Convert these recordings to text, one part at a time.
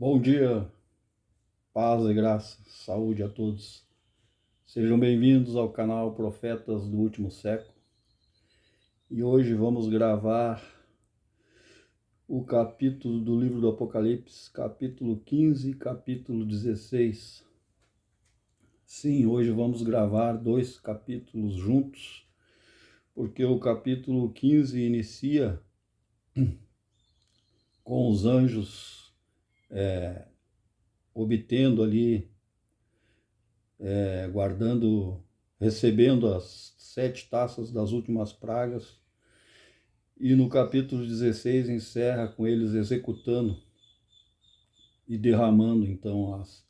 Bom dia, paz e graça, saúde a todos. Sejam bem-vindos ao canal Profetas do Último Século. E hoje vamos gravar o capítulo do livro do Apocalipse, capítulo 15 e capítulo 16. Sim, hoje vamos gravar dois capítulos juntos, porque o capítulo 15 inicia com os anjos obtendo ali, recebendo as 7 taças das últimas pragas. E no capítulo 16 encerra com eles executando e derramando então as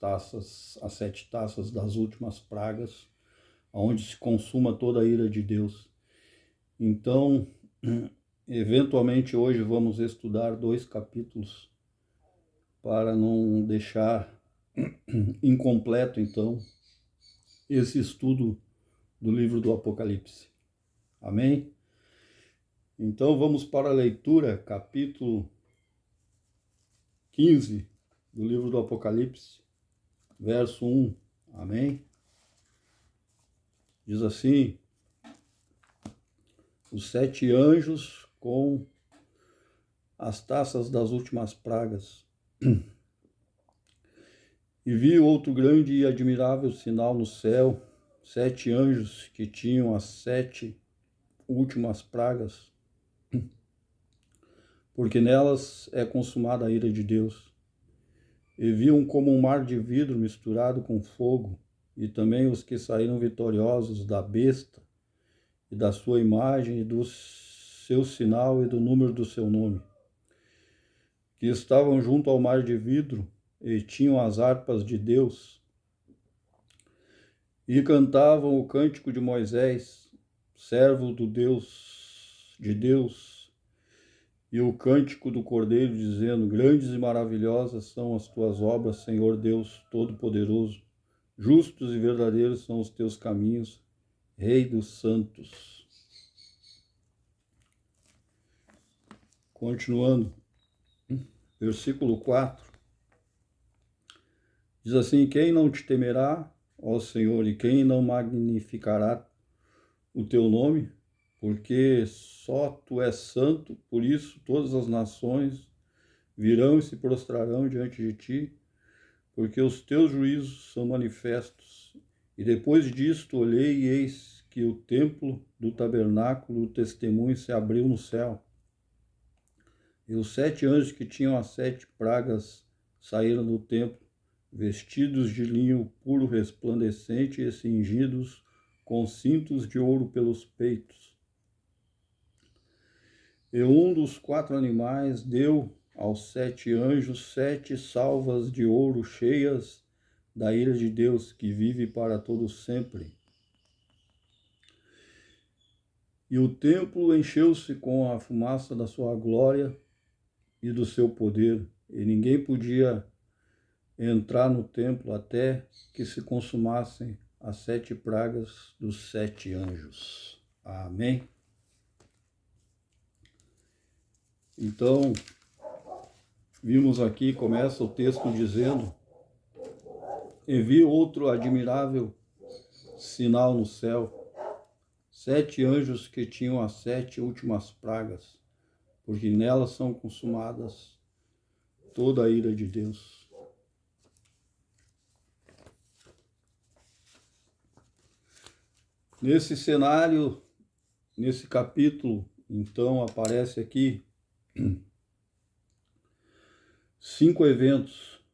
7 taças das últimas pragas, onde se consuma toda a ira de Deus. Então, eventualmente hoje vamos estudar 2 capítulos para não deixar incompleto então esse estudo do livro do Apocalipse. Amém? Então vamos para a leitura, capítulo 15 do livro do Apocalipse, verso 1. Amém? Diz assim: os 7 anjos com as taças das últimas pragas. E vi outro grande e admirável sinal no céu, 7 anjos que tinham as 7 últimas pragas, porque nelas é consumada a ira de Deus. E viam como um mar de vidro misturado com fogo, e também os que saíram vitoriosos da besta, e da sua imagem, e do seu sinal, e do número do seu nome, que estavam junto ao mar de vidro, e tinham as harpas de Deus, e cantavam o cântico de Moisés, servo de Deus, e o cântico do Cordeiro, dizendo: grandes e maravilhosas são as tuas obras, Senhor Deus Todo-Poderoso. Justos e verdadeiros são os teus caminhos, Rei dos santos. Continuando, versículo 4. Diz assim: quem não te temerá, ó Senhor, e quem não magnificará o teu nome? Porque só tu és santo, por isso todas as nações virão e se prostrarão diante de ti, porque os teus juízos são manifestos. E depois disto olhei, e eis que o templo do tabernáculo do testemunho se abriu no céu. E os 7 anjos que tinham as 7 pragas saíram do templo, vestidos de linho puro resplandecente e cingidos com cintos de ouro pelos peitos. E um dos 4 animais deu aos 7 anjos 7 salvas de ouro cheias da ira de Deus, que vive para todo sempre. E o templo encheu-se com a fumaça da sua glória e do seu poder, e ninguém podia entrar no templo até que se consumassem as 7 pragas dos 7 anjos. Amém? Então, vimos aqui, começa o texto dizendo: e vi outro admirável sinal no céu, 7 anjos que tinham as 7 últimas pragas, porque nelas são consumadas toda a ira de Deus. Nesse cenário, nesse capítulo, então, aparece aqui 5 eventos.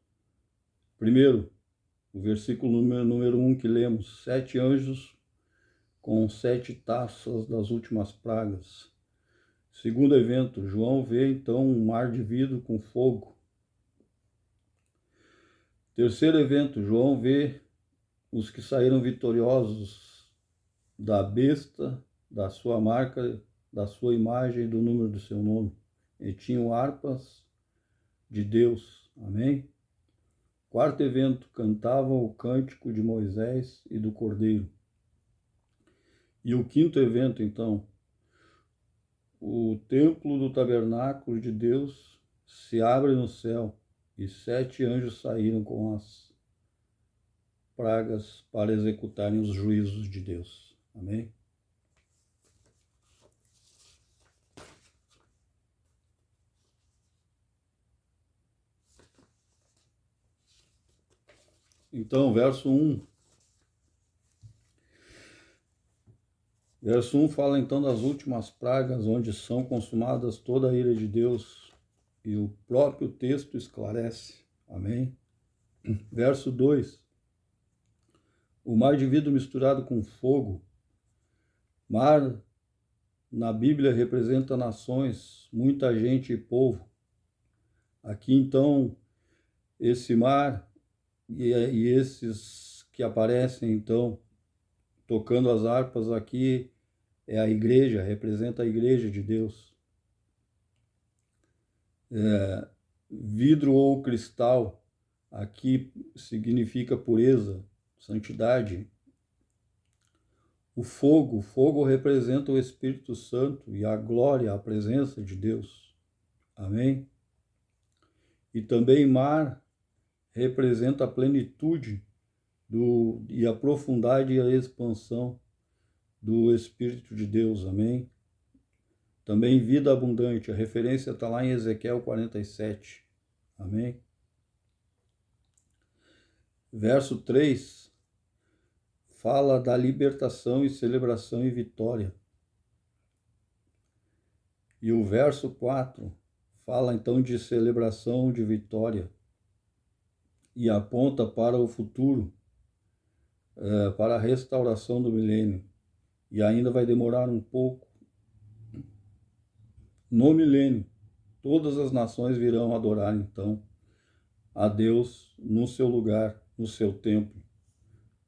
Primeiro, o versículo número 1 que lemos: 7 anjos com 7 taças das últimas pragas. Segundo evento, João vê então um mar de vidro com fogo. Terceiro evento, João vê os que saíram vitoriosos da besta, da sua marca, da sua imagem e do número do seu nome. E tinham harpas de Deus. Amém? Quarto evento, cantavam o cântico de Moisés e do Cordeiro. E o quinto evento, então, o templo do tabernáculo de Deus se abre no céu, e 7 anjos saíram com as pragas para executarem os juízos de Deus. Amém? Então, verso 1. Verso 1 fala então das últimas pragas, onde são consumadas toda a ira de Deus, e o próprio texto esclarece. Amém? Verso 2. O mar de vidro misturado com fogo. Mar, na Bíblia, representa nações, muita gente e povo. Aqui, então, esse mar e esses que aparecem, então, tocando as harpas aqui, é a igreja, representa a igreja de Deus. Vidro ou cristal, aqui significa pureza, santidade. O fogo representa o Espírito Santo e a glória, a presença de Deus. Amém? E também mar representa a plenitude e a profundidade e a expansão do Espírito de Deus. Amém? Também vida abundante, a referência está lá em Ezequiel 47. Amém? Verso 3 fala da libertação e celebração e vitória. E o verso 4 fala então de celebração, de vitória, e aponta para o futuro, para a restauração do milênio. E ainda vai demorar um pouco. No milênio, todas as nações virão adorar então a Deus no seu lugar, no seu templo.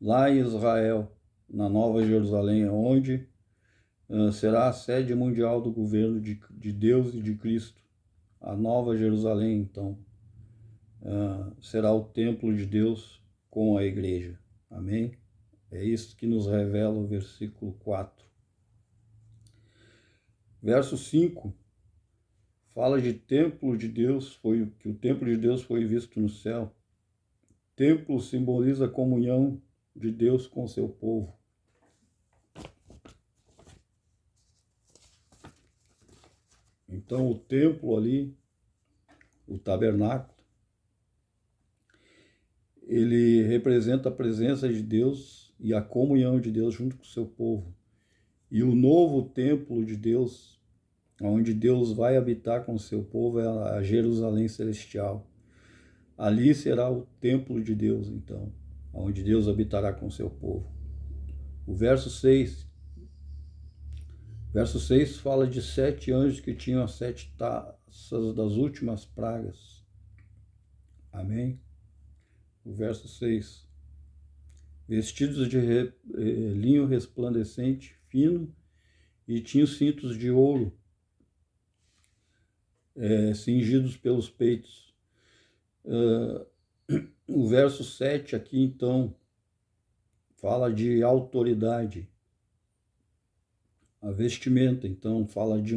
Lá em Israel, na Nova Jerusalém, onde será a sede mundial do governo de Deus e de Cristo. A Nova Jerusalém, então, será o templo de Deus com a igreja. Amém? É isso que nos revela o versículo 4. Verso 5 fala de templo de Deus, que o templo de Deus foi visto no céu. Templo simboliza a comunhão de Deus com seu povo. Então, o templo ali, o tabernáculo, ele representa a presença de Deus e a comunhão de Deus junto com o seu povo. E o novo templo de Deus, onde Deus vai habitar com o seu povo, é a Jerusalém Celestial. Ali será o templo de Deus, então, onde Deus habitará com o seu povo. O verso 6 fala de 7 anjos que tinham as 7 taças das últimas pragas. Amém? O verso 6. Vestidos de linho resplandecente, fino, e tinham cintos de ouro, cingidos pelos peitos. O verso 7 aqui, então, fala de autoridade. A vestimenta, então, fala de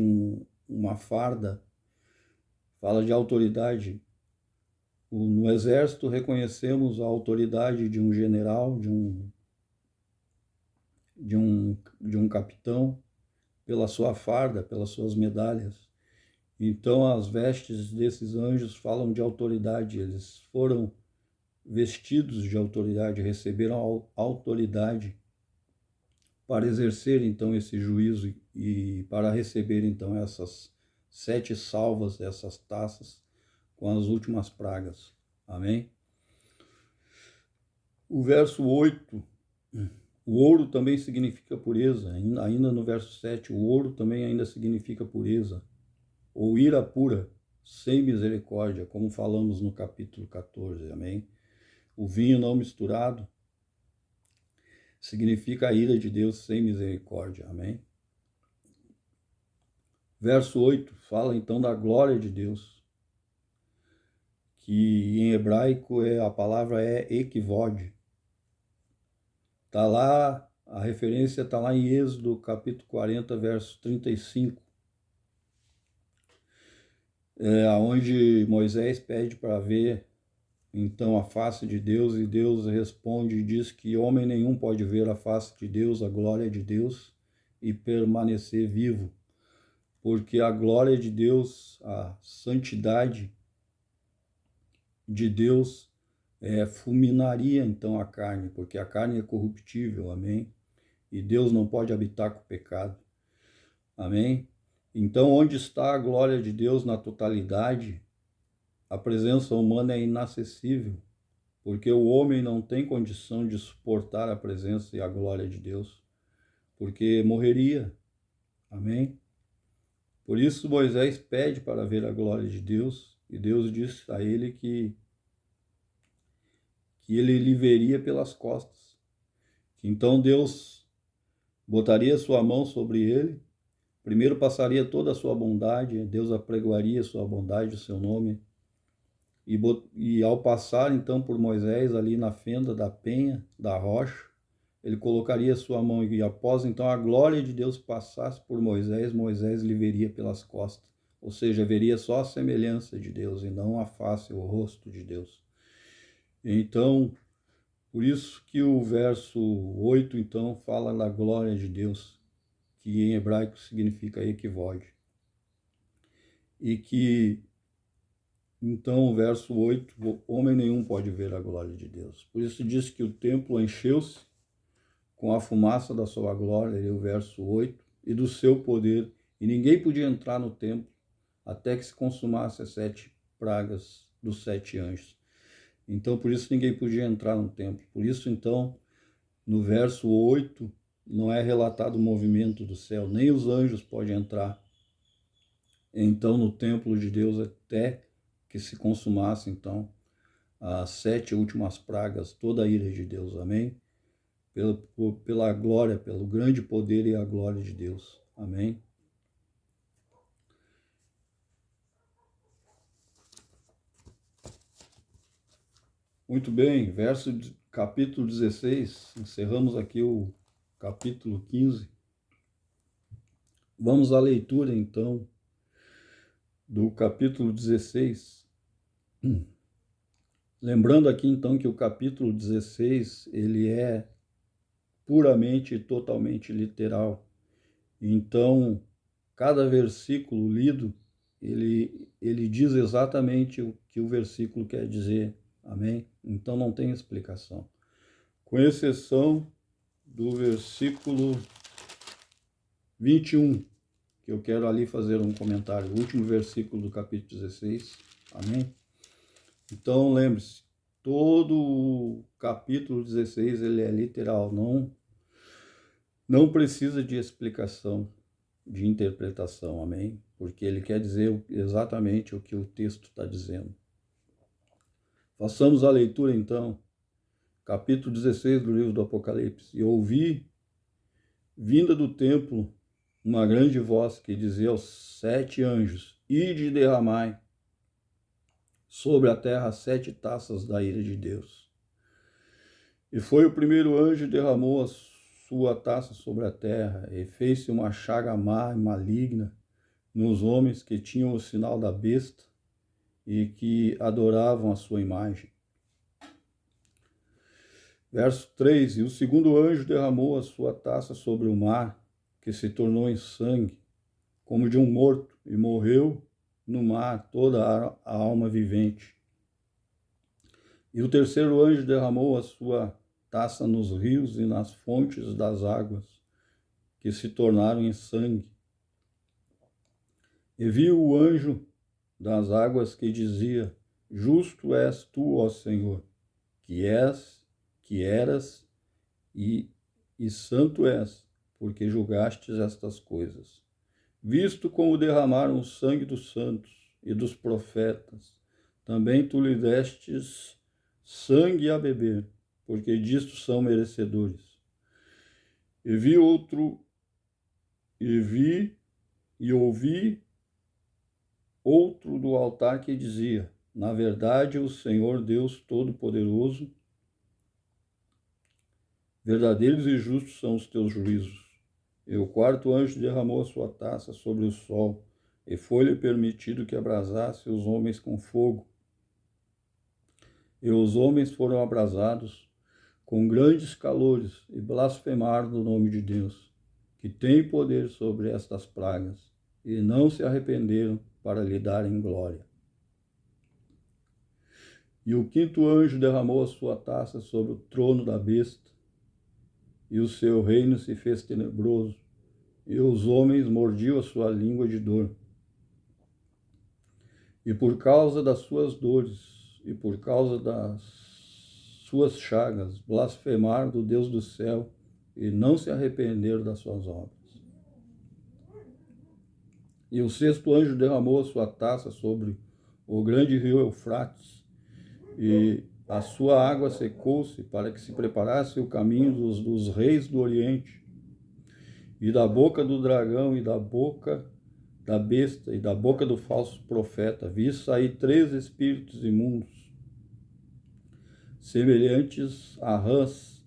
uma farda, fala de autoridade. No exército reconhecemos a autoridade de um general, de um capitão, pela sua farda, pelas suas medalhas. Então as vestes desses anjos falam de autoridade, eles foram vestidos de autoridade, receberam autoridade para exercer então esse juízo e para receber então essas 7 salvas, essas taças com as últimas pragas. Amém? O verso 8, o ouro também significa pureza. Ainda no verso 7, o ouro também ainda significa pureza. Ou ira pura, sem misericórdia, como falamos no capítulo 14. Amém? O vinho não misturado significa a ira de Deus sem misericórdia. Amém? Verso 8 fala então da glória de Deus, que em hebraico a palavra é ekvod. Tá lá, a referência está lá em Êxodo capítulo 40, verso 35. onde Moisés pede para ver então a face de Deus, e Deus responde e diz que homem nenhum pode ver a face de Deus, a glória de Deus, e permanecer vivo, porque a glória de Deus, a santidade de Deus fulminaria então a carne, porque a carne é corruptível, amém? E Deus não pode habitar com o pecado, amém? Então, onde está a glória de Deus na totalidade, a presença humana é inacessível, porque o homem não tem condição de suportar a presença e a glória de Deus, porque morreria, amém? Por isso Moisés pede para ver a glória de Deus, e Deus diz a ele que ele lhe veria pelas costas. Então Deus botaria sua mão sobre ele, primeiro passaria toda a sua bondade, Deus apregoaria sua bondade, o seu nome, e ao passar então por Moisés ali na fenda da penha, da rocha, ele colocaria sua mão, e após então a glória de Deus passasse por Moisés, Moisés lhe veria pelas costas, ou seja, veria só a semelhança de Deus e não a face, o rosto de Deus. Então, por isso que o verso 8 então fala da glória de Deus, que em hebraico significa equivode. E que então, o verso 8, homem nenhum pode ver a glória de Deus. Por isso diz que o templo encheu-se com a fumaça da sua glória, e o verso 8, e do seu poder, e ninguém podia entrar no templo até que se consumasse as 7 pragas dos 7 anjos. Então, por isso ninguém podia entrar no templo. Por isso, então, no verso 8, não é relatado o movimento do céu, nem os anjos podem entrar, então, no templo de Deus, até que se consumasse, então, as 7 últimas pragas, toda a ira de Deus, amém? Pela glória, pelo grande poder e a glória de Deus, amém? Muito bem, capítulo 16, encerramos aqui o capítulo 15. Vamos à leitura, então, do capítulo 16. Lembrando aqui, então, que o capítulo 16, ele é puramente e totalmente literal. Então, cada versículo lido, ele diz exatamente o que o versículo quer dizer, amém? Então não tem explicação. Com exceção do versículo 21, que eu quero ali fazer um comentário, o último versículo do capítulo 16, amém? Então lembre-se, todo o capítulo 16 ele é literal, não precisa de explicação, de interpretação, amém? Porque ele quer dizer exatamente o que o texto está dizendo. Façamos a leitura, então, capítulo 16 do livro do Apocalipse. E ouvi, vinda do templo, uma grande voz que dizia aos 7 anjos: ide e derramai sobre a terra 7 taças da ira de Deus. E foi o primeiro anjo e derramou a sua taça sobre a terra, e fez-se uma chaga má e maligna nos homens que tinham o sinal da besta e que adoravam a sua imagem. Verso 3, e o segundo anjo derramou a sua taça sobre o mar, que se tornou em sangue, como de um morto, e morreu no mar toda a alma vivente. E o terceiro anjo derramou a sua taça nos rios e nas fontes das águas, que se tornaram em sangue. E viu o anjo das águas que dizia: justo és tu, ó Senhor, que eras e santo és, porque julgastes estas coisas. Visto como derramaram o sangue dos santos e dos profetas, também tu lhe destes sangue a beber, porque disto são merecedores. E ouvi outro do altar que dizia: na verdade, o Senhor Deus Todo-Poderoso, verdadeiros e justos são os teus juízos. E o quarto anjo derramou a sua taça sobre o sol, e foi-lhe permitido que abrasasse os homens com fogo. E os homens foram abrasados com grandes calores e blasfemaram o nome de Deus, que tem poder sobre estas pragas, e não se arrependeram para lhe darem glória. E o quinto anjo derramou a sua taça sobre o trono da besta, e o seu reino se fez tenebroso, e os homens mordiam a sua língua de dor. E por causa das suas dores, e por causa das suas chagas, blasfemaram do Deus do céu, e não se arrependeram das suas obras. E o sexto anjo derramou a sua taça sobre o grande rio Eufrates, e a sua água secou-se para que se preparasse o caminho dos reis do Oriente. E da boca do dragão e da boca da besta e da boca do falso profeta vi sair 3 espíritos imundos, semelhantes a rãs,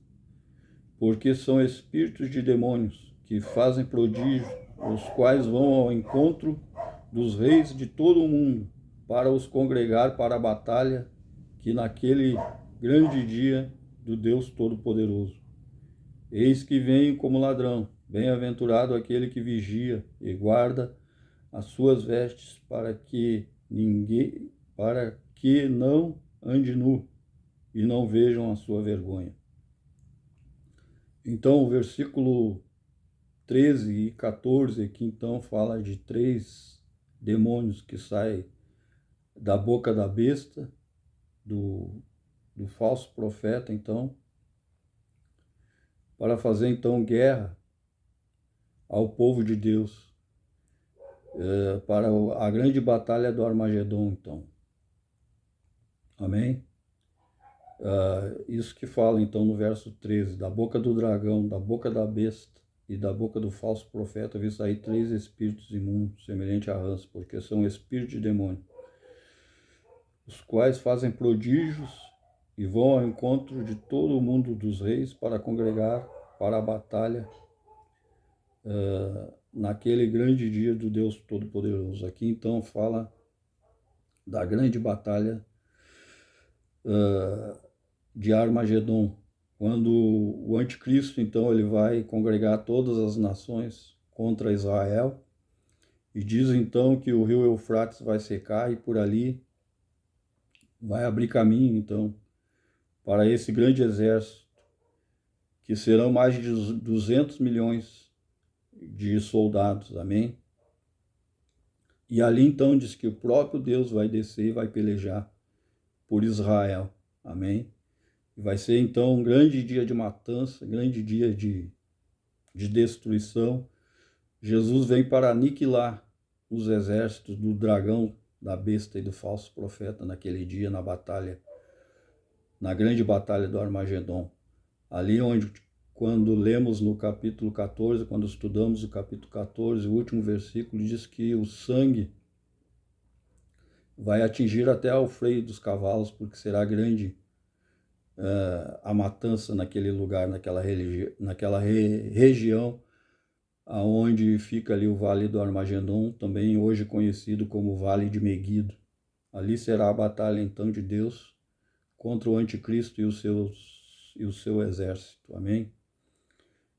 porque são espíritos de demônios, que fazem prodígios, os quais vão ao encontro dos reis de todo o mundo, para os congregar para a batalha, que naquele grande dia do Deus Todo-Poderoso. Eis que venho como ladrão, bem-aventurado aquele que vigia e guarda as suas vestes, para que não ande nu e não vejam a sua vergonha. Então, o versículo 13 e 14 aqui, então, fala de 3 demônios que saem da boca da besta, do falso profeta, então, para fazer, então, guerra ao povo de Deus, para a grande batalha do Armagedon, então. Amém? Isso que fala, então, no verso 13, da boca do dragão, da boca da besta e da boca do falso profeta, vi sair 3 espíritos imundos, semelhante a rãs, porque são espíritos de demônio, os quais fazem prodígios e vão ao encontro de todo o mundo dos reis para congregar para a batalha naquele grande dia do Deus Todo-Poderoso. Aqui, então, fala da grande batalha de Armagedon, quando o anticristo, então, ele vai congregar todas as nações contra Israel, e diz, então, que o rio Eufrates vai secar e por ali vai abrir caminho, então, para esse grande exército, que serão mais de 200 milhões de soldados, amém? E ali, então, diz que o próprio Deus vai descer e vai pelejar por Israel, amém? E vai ser, então, um grande dia de matança, grande dia de destruição. Jesus vem para aniquilar os exércitos do dragão, da besta e do falso profeta naquele dia, na batalha, na grande batalha do Armagedon. Ali onde, quando lemos no capítulo 14, quando estudamos o capítulo 14, o último versículo, diz que o sangue vai atingir até ao freio dos cavalos, porque será grande a matança naquele lugar, naquela região aonde fica ali o Vale do Armagedon, também hoje conhecido como Vale de Meguido. Ali será a batalha, então, de Deus contra o anticristo e o seu exército. Amém?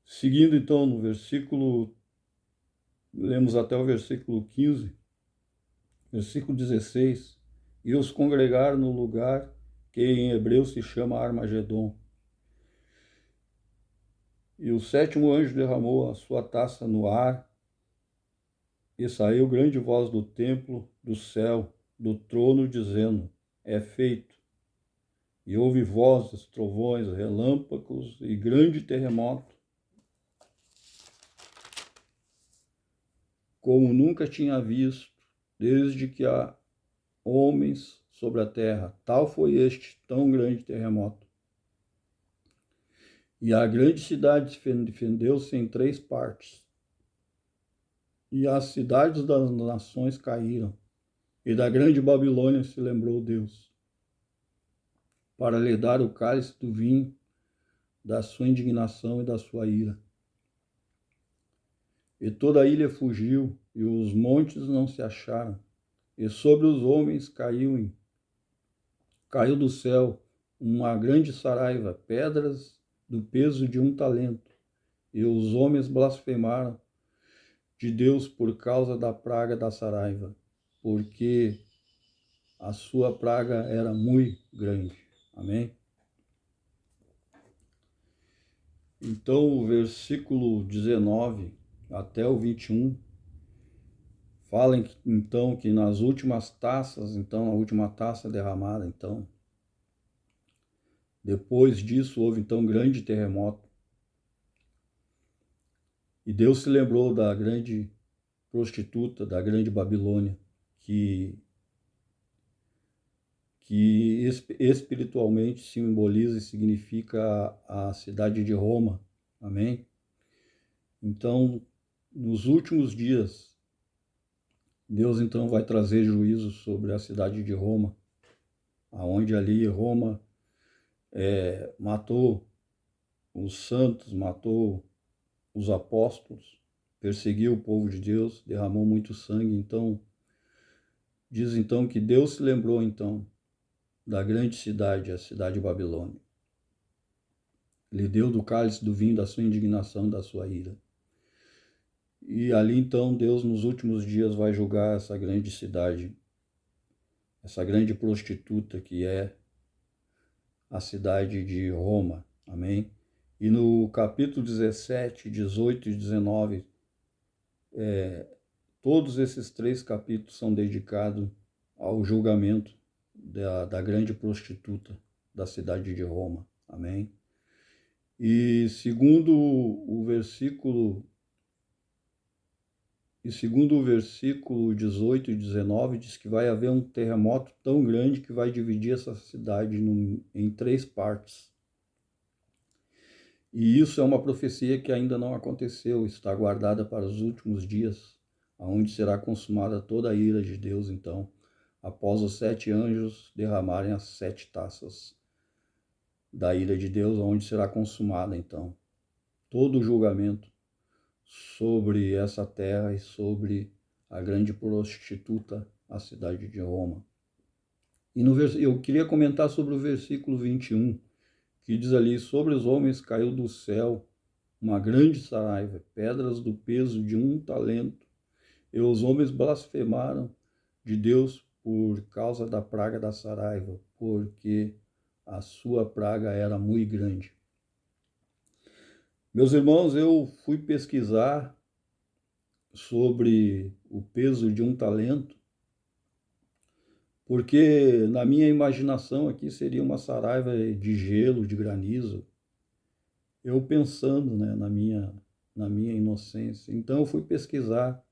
Seguindo, então, no versículo, lemos até o versículo 15, versículo 16, e os congregaram no lugar que em hebreu se chama Armagedon. E o 7º anjo derramou a sua taça no ar, e saiu grande voz do templo, do céu, do trono, dizendo, é feito. E houve vozes, trovões, relâmpagos e grande terremoto, como nunca tinha visto, desde que há homens sobre a terra. Tal foi este tão grande terremoto. E a grande cidade defendeu-se em 3 partes. E as cidades das nações caíram. E da grande Babilônia se lembrou Deus, para lhe dar o cálice do vinho da sua indignação e da sua ira. E toda a ilha fugiu, e os montes não se acharam, e sobre os homens caiu do céu uma grande saraiva, pedras do peso de um talento, e os homens blasfemaram de Deus por causa da praga da saraiva, porque a sua praga era muito grande. Amém? Então, o versículo 19 até o 21 fala então que nas últimas taças, então a última taça derramada, então depois disso houve então um grande terremoto. E Deus se lembrou da grande prostituta, da grande Babilônia, que espiritualmente simboliza e significa a cidade de Roma. Amém? Então, nos últimos dias, Deus então vai trazer juízo sobre a cidade de Roma, aonde ali Roma matou os santos, matou os apóstolos, perseguiu o povo de Deus, derramou muito sangue. Então, diz então que Deus se lembrou então da grande cidade, a cidade de Babilônia. Lhe deu do cálice do vinho da sua indignação, da sua ira. E ali então Deus nos últimos dias vai julgar essa grande cidade, essa grande prostituta que é a cidade de Roma. Amém? E no capítulo 17, 18 e 19, todos esses 3 capítulos são dedicados ao julgamento da grande prostituta da cidade de Roma. Amém? E segundo o versículo 18 e 19, diz que vai haver um terremoto tão grande que vai dividir essa cidade em 3 partes. E isso é uma profecia que ainda não aconteceu, está guardada para os últimos dias, onde será consumada toda a ira de Deus, então, após os 7 anjos derramarem as 7 taças da ira de Deus, onde será consumada, então, todo o julgamento sobre essa terra e sobre a grande prostituta, a cidade de Roma. E eu queria comentar sobre o versículo 21, que diz ali: sobre os homens caiu do céu uma grande saraiva, pedras do peso de um talento, e os homens blasfemaram de Deus por causa da praga da saraiva, porque a sua praga era muito grande. Meus irmãos, eu fui pesquisar sobre o peso de um talento, porque na minha imaginação aqui seria uma saraiva de gelo, de granizo. Eu pensando, né, na minha inocência. Então eu fui pesquisar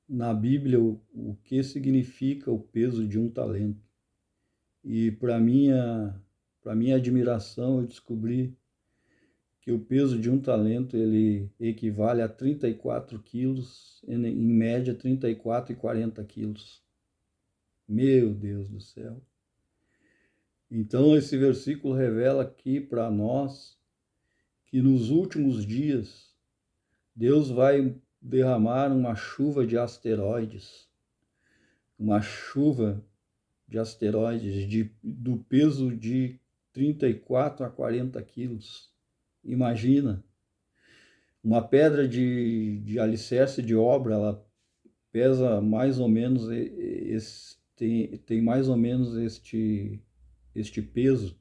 na Bíblia o que significa o peso de um talento. E para minha admiração, eu descobri que o peso de um talento ele equivale a 34 quilos, em média 34 e 40 quilos. Meu Deus do céu! Então esse versículo revela aqui para nós que nos últimos dias Deus vai derramar uma chuva de asteroides, do peso de 34 a 40 quilos. Imagina, uma pedra de alicerce de obra, ela pesa mais ou menos, tem mais ou menos este peso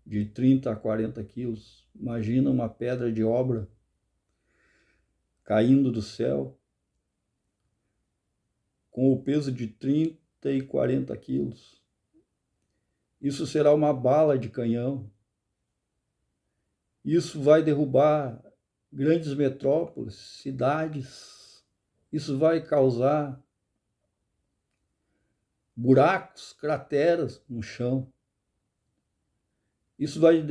de 30 a 40 quilos. Imagina uma pedra de obra caindo do céu com o peso de 30 e 40 quilos. Isso será uma bala de canhão. Isso vai derrubar grandes metrópoles, cidades. Isso vai causar buracos, crateras no chão. Isso vai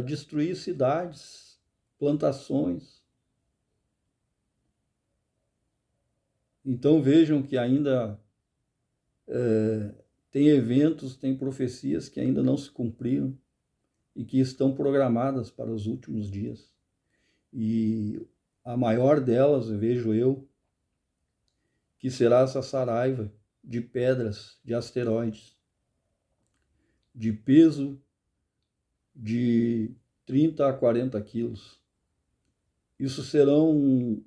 destruir cidades, plantações. Então vejam que ainda tem eventos, tem profecias que ainda não se cumpriram e que estão programadas para os últimos dias. E a maior delas, vejo eu, que será essa saraiva de pedras, de asteroides, de peso de 30 a 40 quilos. Isso serão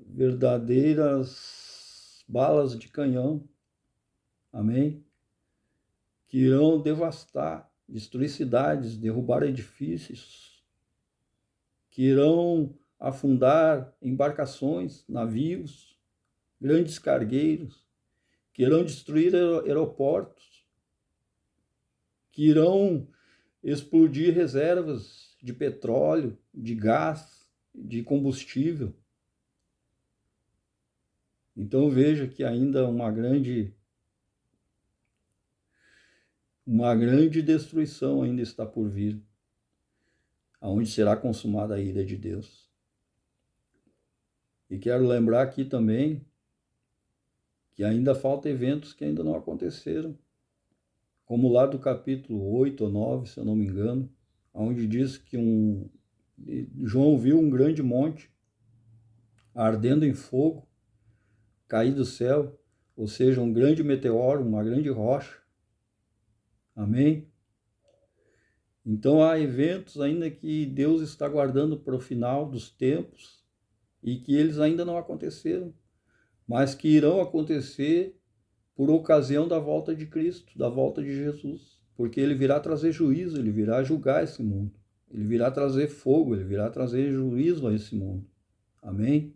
verdadeiras balas de canhão, amém? Que irão devastar, destruir cidades, derrubar edifícios, que irão afundar embarcações, navios, grandes cargueiros, que irão destruir aeroportos, que irão explodir reservas de petróleo, de gás, de combustível. Então veja que ainda uma grande destruição ainda está por vir, aonde será consumada a ira de Deus. E quero lembrar aqui também que ainda faltam eventos que ainda não aconteceram, como lá do capítulo 8 ou 9, se eu não me engano, onde diz que João viu um grande monte ardendo em fogo, cair do céu, ou seja, um grande meteoro, uma grande rocha. Amém? Então há eventos ainda que Deus está guardando para o final dos tempos e que eles ainda não aconteceram, mas que irão acontecer por ocasião da volta de Cristo, da volta de Jesus, porque ele virá trazer juízo, ele virá julgar esse mundo, ele virá trazer fogo, ele virá trazer juízo a esse mundo. Amém?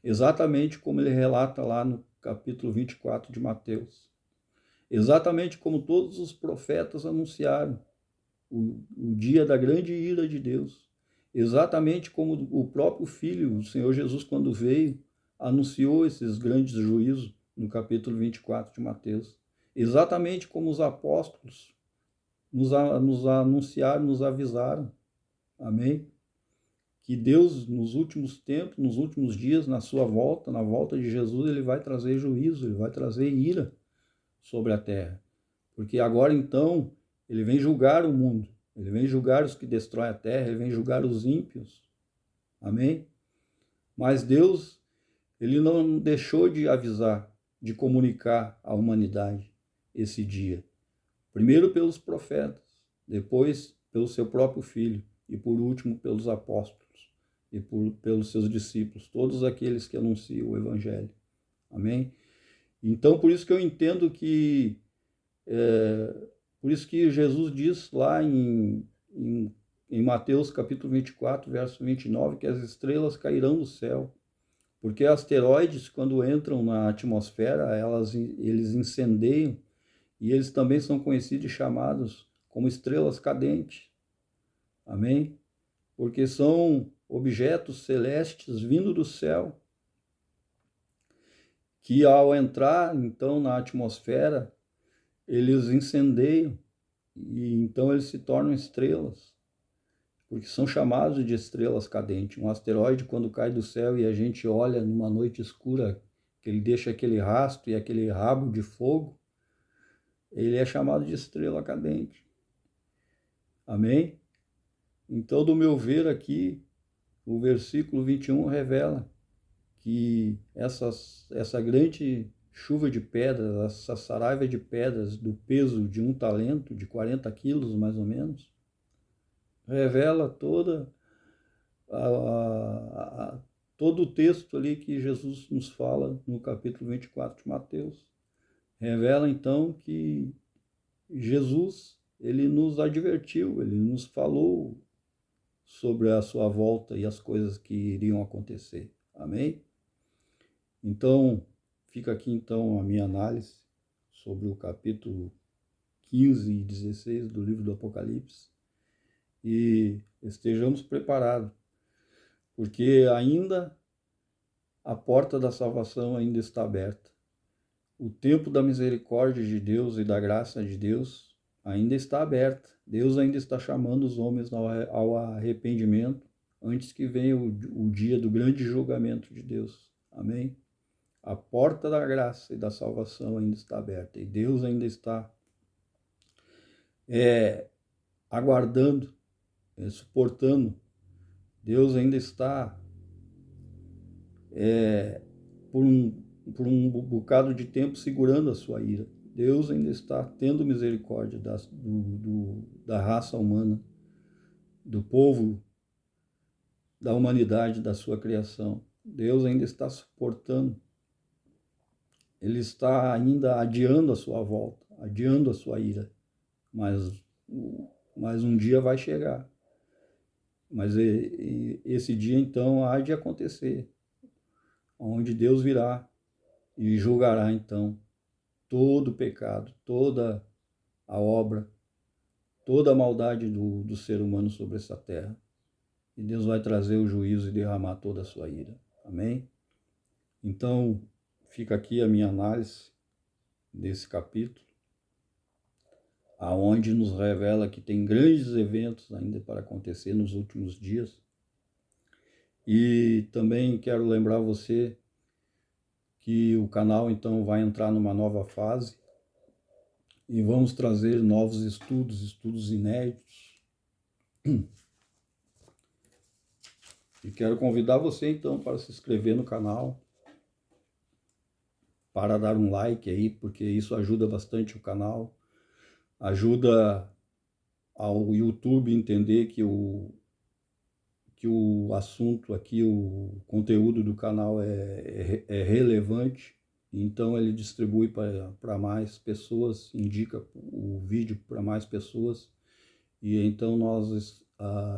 Exatamente como ele relata lá no capítulo 24 de Mateus. Exatamente como todos os profetas anunciaram o dia da grande ira de Deus. Exatamente como o próprio Filho, o Senhor Jesus, quando veio, anunciou esses grandes juízos no capítulo 24 de Mateus. Exatamente como os apóstolos nos anunciaram, nos avisaram. Amém? Que Deus, nos últimos tempos, nos últimos dias, na sua volta, na volta de Jesus, ele vai trazer juízo, ele vai trazer ira sobre a terra. Porque agora, então, ele vem julgar o mundo, ele vem julgar os que destroem a terra, ele vem julgar os ímpios. Amém? Mas Deus, ele não deixou de avisar, de comunicar à humanidade esse dia. Primeiro pelos profetas, depois pelo seu próprio Filho e por último pelos apóstolos e pelos seus discípulos, todos aqueles que anunciam o Evangelho. Amém? Então, por isso que eu entendo que por isso que Jesus diz lá em Mateus capítulo 24, verso 29, que as estrelas cairão do céu. Porque asteroides, quando entram na atmosfera, eles incendeiam, e eles também são conhecidos e chamados como estrelas cadentes. Amém? Porque são objetos celestes vindo do céu, que ao entrar, então, na atmosfera, eles incendeiam, e então eles se tornam estrelas, porque são chamados de estrelas cadentes. Um asteroide, quando cai do céu e a gente olha numa noite escura, que ele deixa aquele rastro e aquele rabo de fogo, ele é chamado de estrela cadente. Amém? Então, do meu ver aqui, o versículo 21 revela que essa grande chuva de pedras, essa saraiva de pedras do peso de 1 talento, de 40 quilos mais ou menos, revela todo o texto ali que Jesus nos fala no capítulo 24 de Mateus. Revela então que Jesus, ele nos advertiu, ele nos falou sobre a sua volta e as coisas que iriam acontecer. Amém? Então, fica aqui então a minha análise sobre o capítulo 15 e 16 do livro do Apocalipse, e estejamos preparados, porque ainda a porta da salvação ainda está aberta. O tempo da misericórdia de Deus e da graça de Deus ainda está aberta. Deus ainda está chamando os homens ao arrependimento antes que venha o dia do grande julgamento de Deus. Amém? A porta da graça e da salvação ainda está aberta e Deus ainda está aguardando, suportando. Deus ainda está por um bocado de tempo segurando a sua ira. Deus ainda está tendo misericórdia da raça humana, do povo, da humanidade, da sua criação. Deus ainda está suportando. Ele está ainda adiando a sua volta, adiando a sua ira. Mas um dia vai chegar. Mas esse dia, então, há de acontecer, onde Deus virá e julgará, então, todo o pecado, toda a obra, toda a maldade do ser humano sobre essa terra. E Deus vai trazer o juízo e derramar toda a sua ira. Amém? Então, fica aqui a minha análise desse capítulo, aonde nos revela que tem grandes eventos ainda para acontecer nos últimos dias. E também quero lembrar você que o canal então vai entrar numa nova fase e vamos trazer novos estudos inéditos. E quero convidar você então para se inscrever no canal, para dar um like aí, porque isso ajuda bastante o canal, ajuda ao YouTube entender que o assunto aqui, o conteúdo do canal é relevante, então ele distribui para mais pessoas, indica o vídeo para mais pessoas, e então nós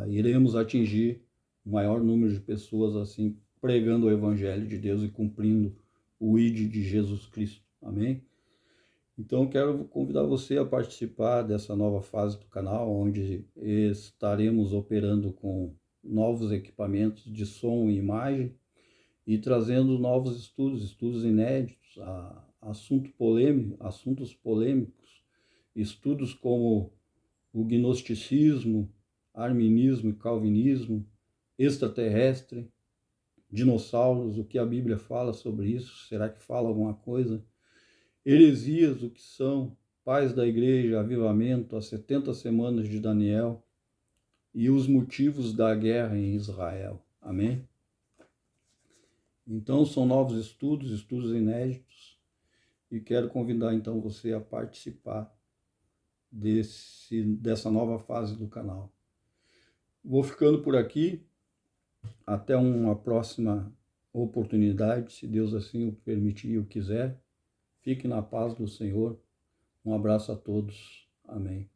iremos atingir o maior número de pessoas assim, pregando o Evangelho de Deus e cumprindo o ID de Jesus Cristo. Amém? Então, quero convidar você a participar dessa nova fase do canal, onde estaremos operando com novos equipamentos de som e imagem e trazendo novos estudos inéditos, assuntos polêmicos, estudos como o gnosticismo, arminismo e calvinismo, extraterrestre, dinossauros, o que a Bíblia fala sobre isso, será que fala alguma coisa? Heresias, o que são, pais da igreja, avivamento, as 70 semanas de Daniel e os motivos da guerra em Israel. Amém? Então, são novos estudos inéditos, e quero convidar então você a participar dessa nova fase do canal. Vou ficando por aqui, até uma próxima oportunidade, se Deus assim o permitir e o quiser. Fique na paz do Senhor. Um abraço a todos. Amém.